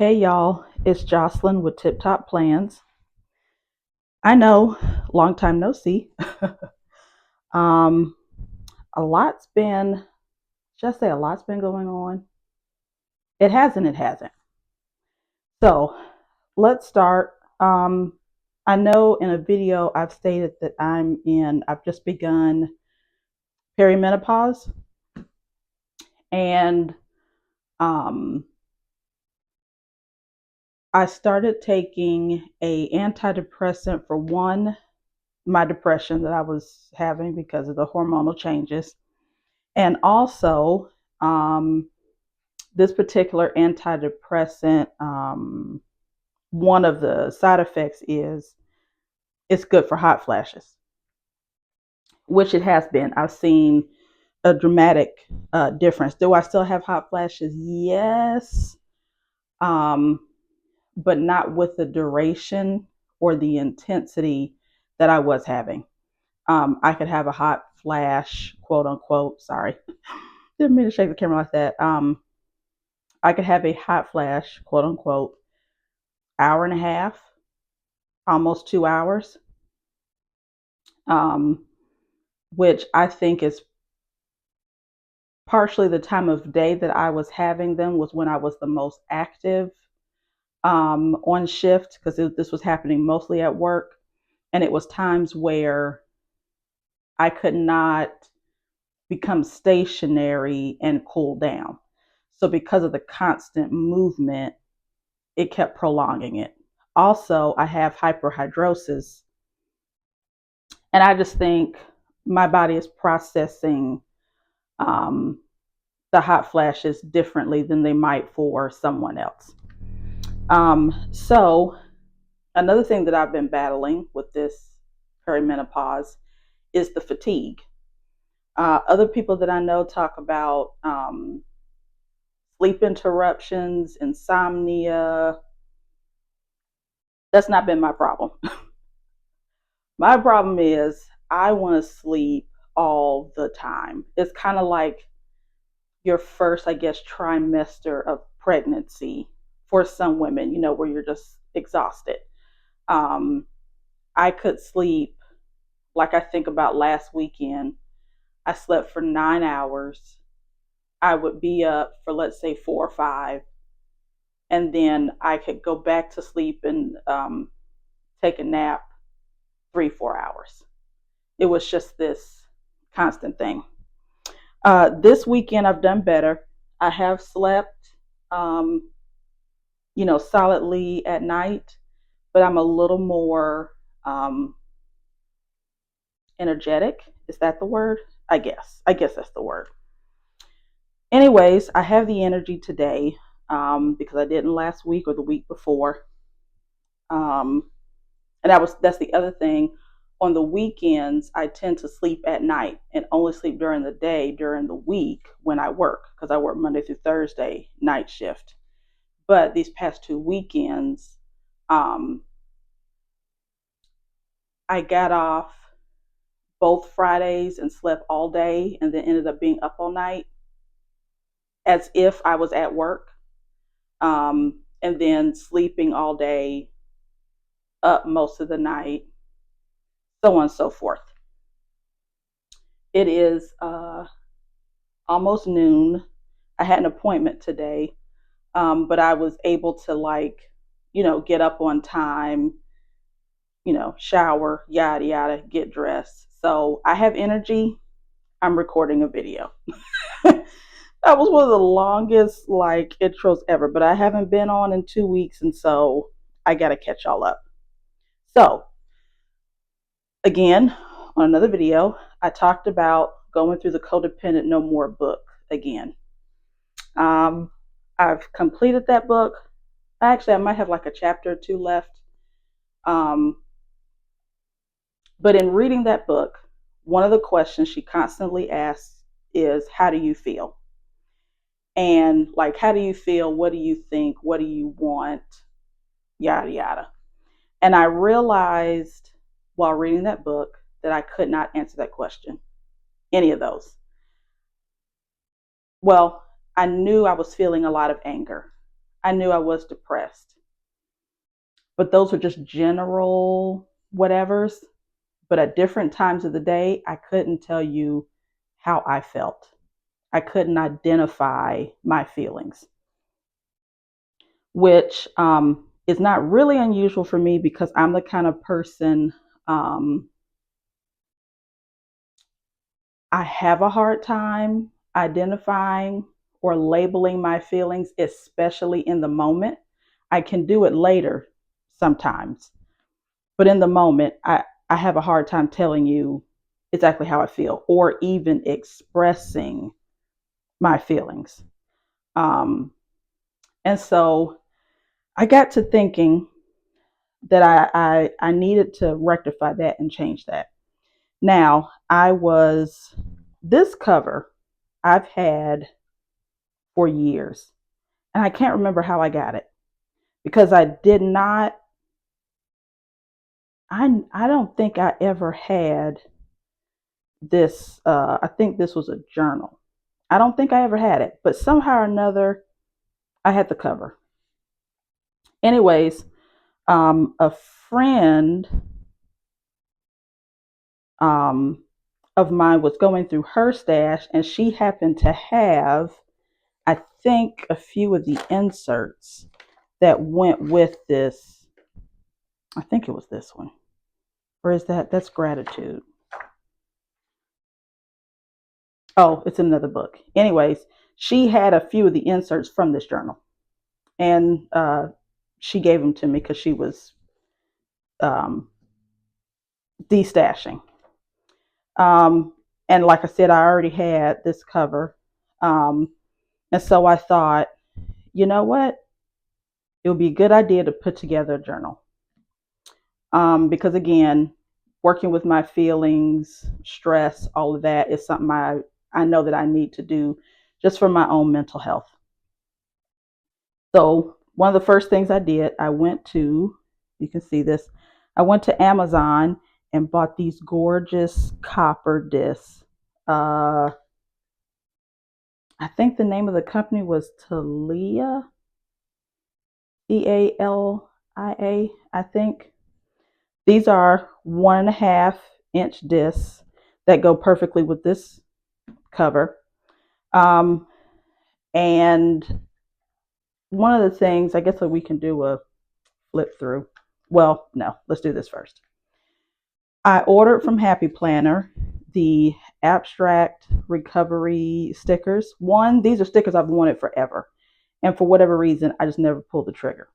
Hey y'all, it's Jocelyn with Tip Top Plans. I know, long time no see. um, a lot's been, just say a lot's been going on. It hasn't, it hasn't. So let's start. I know in a video I've stated that I've just begun perimenopause, and um, I started taking a antidepressant for my depression that I was having because of the hormonal changes. And also, um, this particular antidepressant, one of the side effects is it's good for hot flashes, which it has been. I've seen a dramatic difference. Do I still have hot flashes? Yes, um, but not with the duration or the intensity that I was having. I could have a hot flash, quote unquote. Sorry, didn't mean to shake the camera like that. I could have a hot flash, quote unquote, hour and a half, almost 2 hours, um, which I think is partially the time of day that I was having them was when I was the most active on shift because this was happening mostly at work. And it was times where I could not become stationary and cool down. So, because of the constant movement, it kept prolonging it. Also, I have hyperhidrosis, and I just think my body is processing um, the hot flashes differently than they might for someone else. So another thing that I've been battling with this perimenopause is the fatigue. Other people that I know talk about sleep interruptions, insomnia. That's not been my problem. My problem is I want to sleep all the time. It's kind of like your first, I guess, trimester of pregnancy for some women, where you're just exhausted. Um, I could sleep, like I think about last weekend, I slept for 9 hours. I would be up for, let's say, 4 or 5, and then I could go back to sleep and take a nap 3, 4 hours. It was just this constant thing. This weekend, I've done better. I have slept, um, solidly at night, but I'm a little more um, energetic. Is that the word? I guess. I guess that's the word. Anyways, I have the energy today because I didn't last week or the week before. Um, and that's the other thing. On the weekends, I tend to sleep at night and only sleep during the day during the week when I work because I work Monday through Thursday night shift. But these past 2 weekends, um, I got off both Fridays and slept all day and then ended up being up all night as if I was at work, and then sleeping all day, up most of the night, so on and so forth. It is almost noon. I had an appointment today, but I was able to, get up on time, shower, yada, yada, get dressed. So I have energy. I'm recording a video. That was one of the longest intros ever, but I haven't been on in 2 weeks, and so I gotta catch y'all up. So again, on another video, I talked about going through the Codependent No More book again. Um, I've completed that book. Actually, I might have like a chapter or two left. Um, but in reading that book, one of the questions she constantly asks is, how do you feel? And like, how do you feel? What do you think? What do you want? Yada, yada. And I realized while reading that book that I could not answer that question, any of those. Well, I knew I was feeling a lot of anger. I knew I was depressed. But those were just general whatevers. But at different times of the day, I couldn't tell you how I felt. I couldn't identify my feelings, which is not really unusual for me because I'm the kind of person, um, I have a hard time identifying or labeling my feelings, especially in the moment. I can do it later sometimes, but in the moment, I have a hard time telling you exactly how I feel or even expressing my feelings. Um, and so I got to thinking that I needed to rectify that and change that. Now, this cover I've had for years, and I can't remember how I got it because I did not, I don't think I ever had this. I think this was a journal. I don't think I ever had it, but somehow or another, I had the cover. Anyways, a friend um, of mine was going through her stash, and she happened to have, I think, a few of the inserts that went with this. I think it was this one. Or is that? That's gratitude. Oh, it's another book. Anyways, she had a few of the inserts from this journal, and she gave them to me because she was um, destashing. Um, and like I said, I already had this cover. Um, and so I thought, you know what? It would be a good idea to put together a journal. Because again, working with my feelings, stress, all of that is something I know that I need to do just for my own mental health. So one of the first things I did, you can see this, I went to Amazon and bought these gorgeous copper discs. Uh, I think the name of the company was Talia, Ealia, I think. These are 1.5 inch discs that go perfectly with this cover. Um, and one of the things, I guess that we can do a flip through. Well, no, let's do this first. I ordered from Happy Planner the abstract recovery stickers. One, these are stickers I've wanted forever. And for whatever reason, I just never pulled the trigger.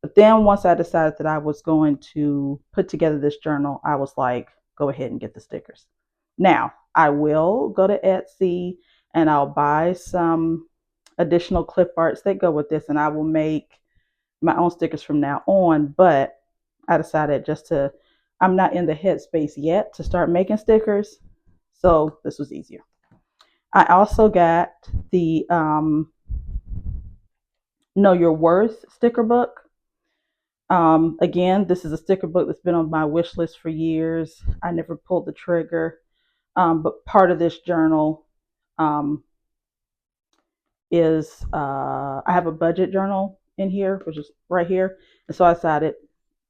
But then once I decided that I was going to put together this journal, I was like, go ahead and get the stickers. Now, I will go to Etsy and I'll buy some additional clip arts that go with this, and I will make my own stickers from now on. But I decided I'm not in the headspace yet to start making stickers. So this was easier. I also got the Know Your Worth sticker book. Again, this is a sticker book that's been on my wish list for years. I never pulled the trigger. But part of this journal um, is I have a budget journal in here, which is right here. And so I decided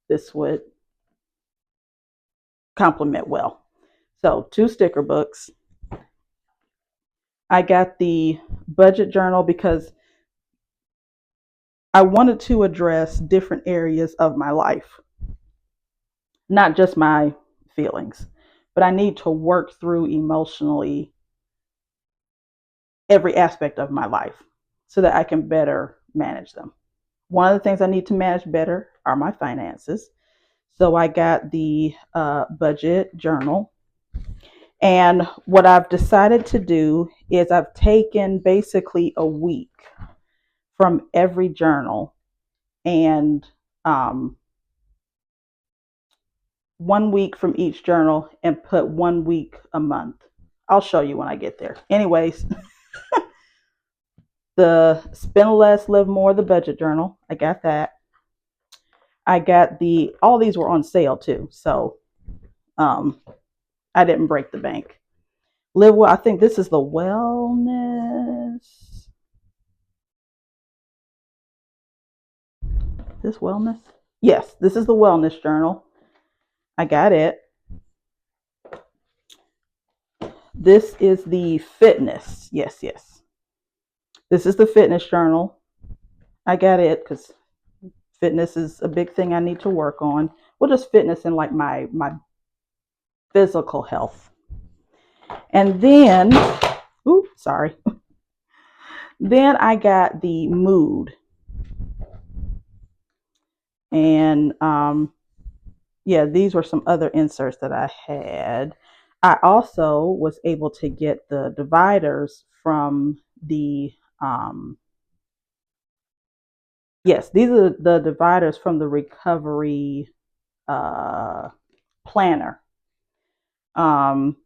this would complement well. So 2 sticker books. I got the budget journal because I wanted to address different areas of my life, not just my feelings, but I need to work through emotionally every aspect of my life so that I can better manage them. One of the things I need to manage better are my finances. So I got the budget journal. And what I've decided to do is I've taken basically a week from every journal and 1 week from each journal and put 1 week a month. I'll show you when I get there. Anyways, the Spend Less, Live More, the budget journal. I got that. I got all these were on sale too. So um, I didn't break the bank. Live Well, I think this is the wellness. this wellness? Yes, this is the wellness journal. I got it. This is the fitness. Yes, yes. This is the fitness journal. I got it because fitness is a big thing I need to work on. Well, just fitness and like my physical health. And then, oops, sorry. Then I got the mood. And yeah, these were some other inserts that I had. I also was able to get the dividers from the yes, these are the dividers from the recovery uh, planner. Um,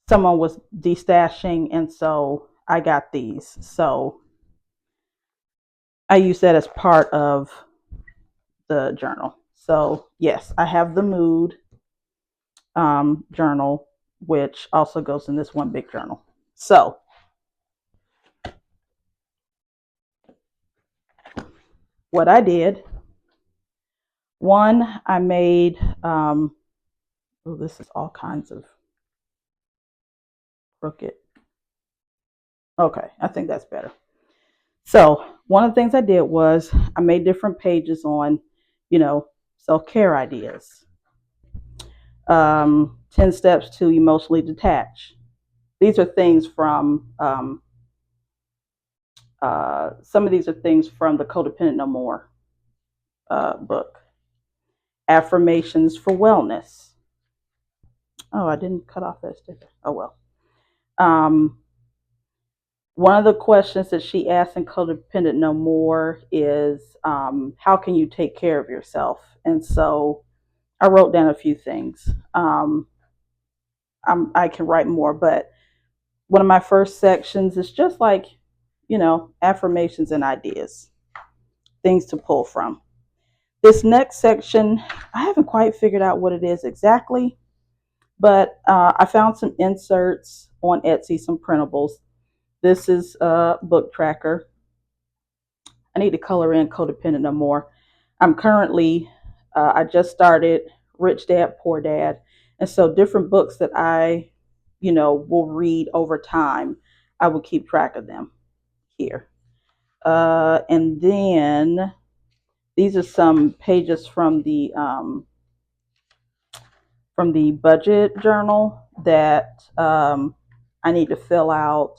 Someone was destashing, and so I got these. So I use that as part of the journal. So yes, I have the mood journal, which also goes in this one big journal. So what I did, one, I made, oh, this is all kinds of crooked. Okay, I think that's better. So one of the things I did was I made different pages on, self-care ideas. 10 steps to emotionally detach. These are things from, some of these are things from the Codependent No More book. Affirmations for wellness. Oh, I didn't cut off that sticker. Oh, well. Um, One of the questions that she asked in Codependent No More is, how can you take care of yourself? And so I wrote down a few things. I can write more, but one of my first sections is just like, affirmations and ideas, things to pull from. This next section, I haven't quite figured out what it is exactly, but I found some inserts on Etsy, some printables. This is a book tracker. I need to color in Codependent No More. I'm currently, I just started Rich Dad, Poor Dad. And so different books that I, will read over time, I will keep track of them here. And then these are some pages from the budget journal that I need to fill out.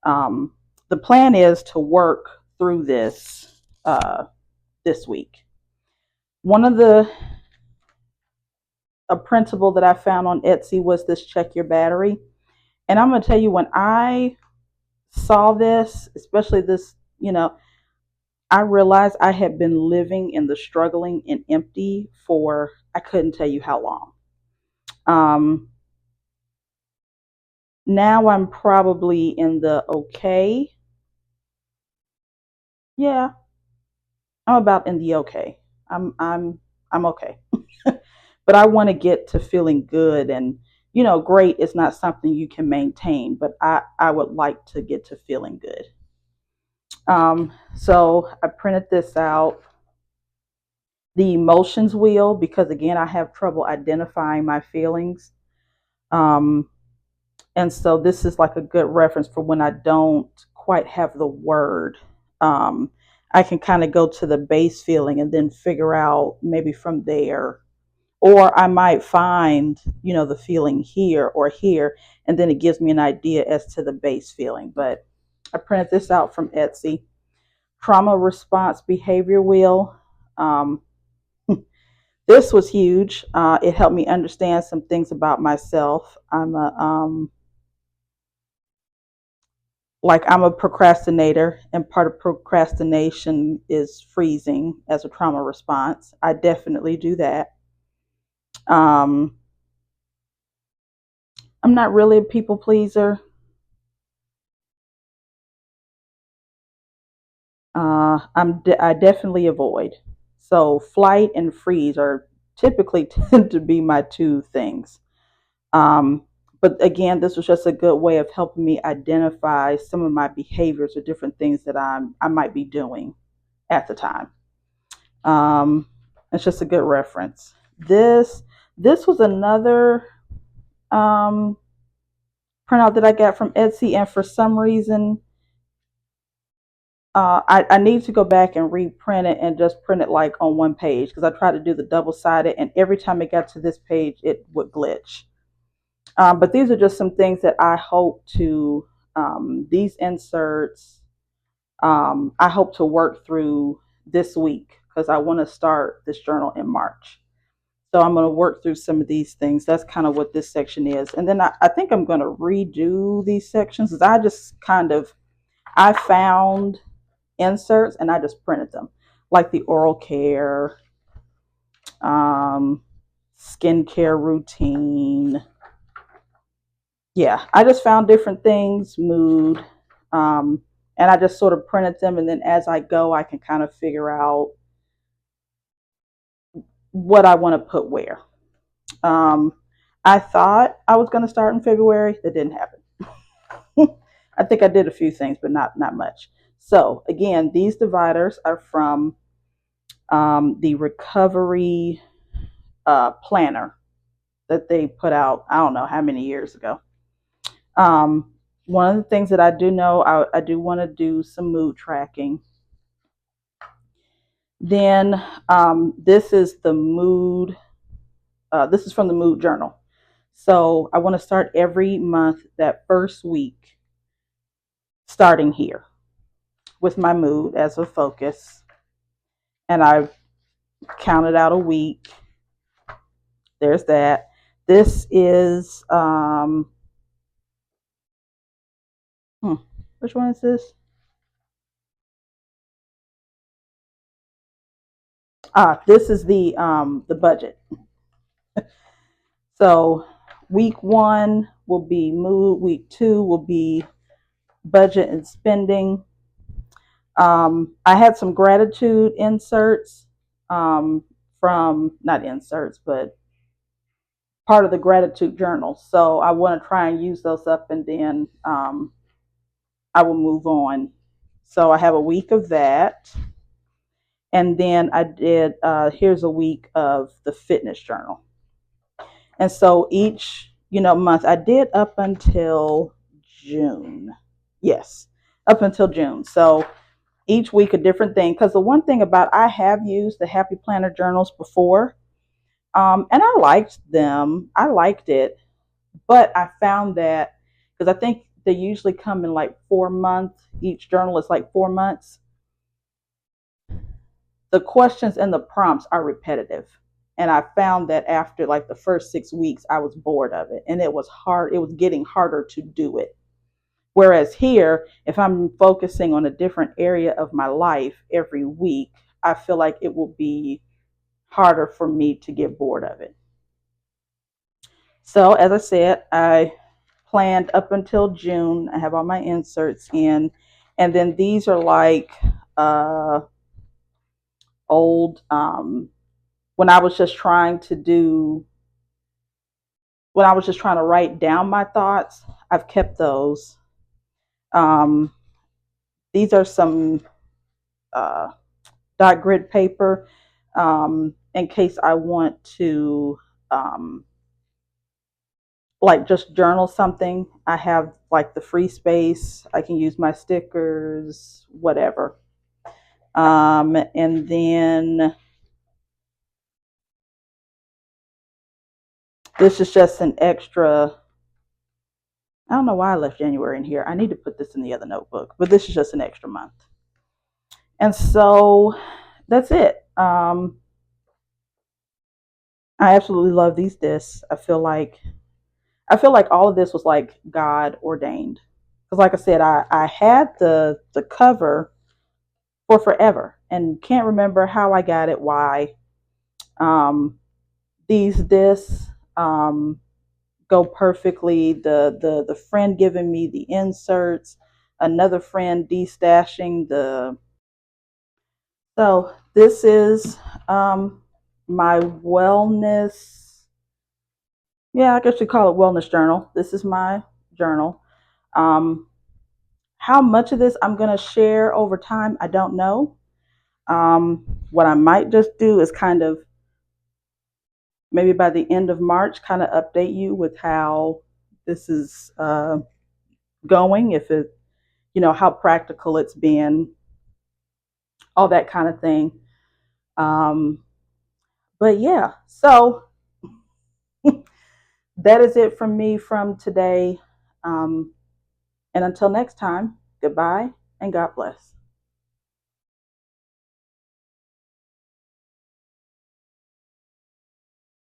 The plan is to work through this week. One of a principle that I found on Etsy was this check your battery. And I'm going to tell you, when I saw this, especially this, I realized I had been living in the struggling and empty for, I couldn't tell you how long. Now I'm probably in the okay. Yeah, I'm about in the okay. I'm okay. But I want to get to feeling good, and great is not something you can maintain, but I would like to get to feeling good. So I printed this out, the emotions wheel, because again I have trouble identifying my feelings. Um, and so this is like a good reference for when I don't quite have the word. Um, I can kind of go to the base feeling and then figure out maybe from there, or I might find, the feeling here or here, and then it gives me an idea as to the base feeling. But I printed this out from Etsy. Trauma response behavior wheel. Um, this was huge. It helped me understand some things about myself. I'm a procrastinator, and part of procrastination is freezing as a trauma response. I definitely do that. Um, I'm not really a people pleaser. I definitely avoid. So flight and freeze are typically tend to be my two things. Um, but again, this was just a good way of helping me identify some of my behaviors or different things that I might be doing at the time. Um, it's just a good reference. This was another um, printout that I got from Etsy, and for some reason, I need to go back and reprint it and just print it like on one page, because I tried to do the double sided, and every time it got to this page, it would glitch. But these are just some things that I hope to, these inserts, I hope to work through this week, because I want to start this journal in March. So I'm going to work through some of these things. That's kind of what this section is. And then I think I'm going to redo these sections, because I just kind of, I found inserts and I just printed them, like the oral care, um, skincare routine. Yeah, I just found different things, mood, um, and I just sort of printed them. And then as I go, I can kind of figure out what I want to put where. Um, I thought I was going to start in February. That didn't happen. I think I did a few things, but not much. So again, these dividers are from the recovery planner that they put out. I don't know how many years ago. Um, One of the things that I do know, I do want to do some mood tracking. Then this is the mood. This is from the mood journal. So I want to start every month, that first week, starting here with my mood as a focus. And I've counted out a week. There's that. This is, which one is this? This is the budget. So week one will be mood. Week two will be budget and spending. I had some gratitude inserts from, not inserts, but part of the gratitude journal. So I want to try and use those up, and then I will move on. So I have a week of that. And then I did, here's a week of the fitness journal. And so each, month I did up until June. Yes, up until June. So each week a different thing. Because the one thing about, I have used the Happy Planner journals before, and I liked them. I liked it, but I found that, because I think they usually come in like 4 months. Each journal is like 4 months. The questions and the prompts are repetitive. And I found that after like the first 6 weeks, I was bored of it, and it was hard. It was getting harder to do it. Whereas here, if I'm focusing on a different area of my life every week, I feel like it will be harder for me to get bored of it. So, as I said, I planned up until June. I have all my inserts in. And then these are like old, when I was just trying to do, when I was just trying to write down my thoughts. I've kept those. Um, these are some dot grid paper, in case I want to, um, like, just journal something. I have like the free space. I can use my stickers, whatever. And then this is just an extra. I don't know why I left January in here. I need to put this in the other notebook, but this is just an extra month. And so that's it. I absolutely love these discs. I feel like all of this was like God ordained. Because like I said, I had the cover for forever and can't remember how I got it, why. Um, these discs go perfectly. The friend giving me the inserts, another friend destashing the. So this is my wellness. Yeah, I guess you call it wellness journal. This is my journal. Um, how much of this I'm going to share over time, I don't know. what I might just do is kind of maybe by the end of March, kind of update you with how this is going, if it, how practical it's been, all that kind of thing. Um, but yeah, so that is it from me from today. And until next time, goodbye and God bless.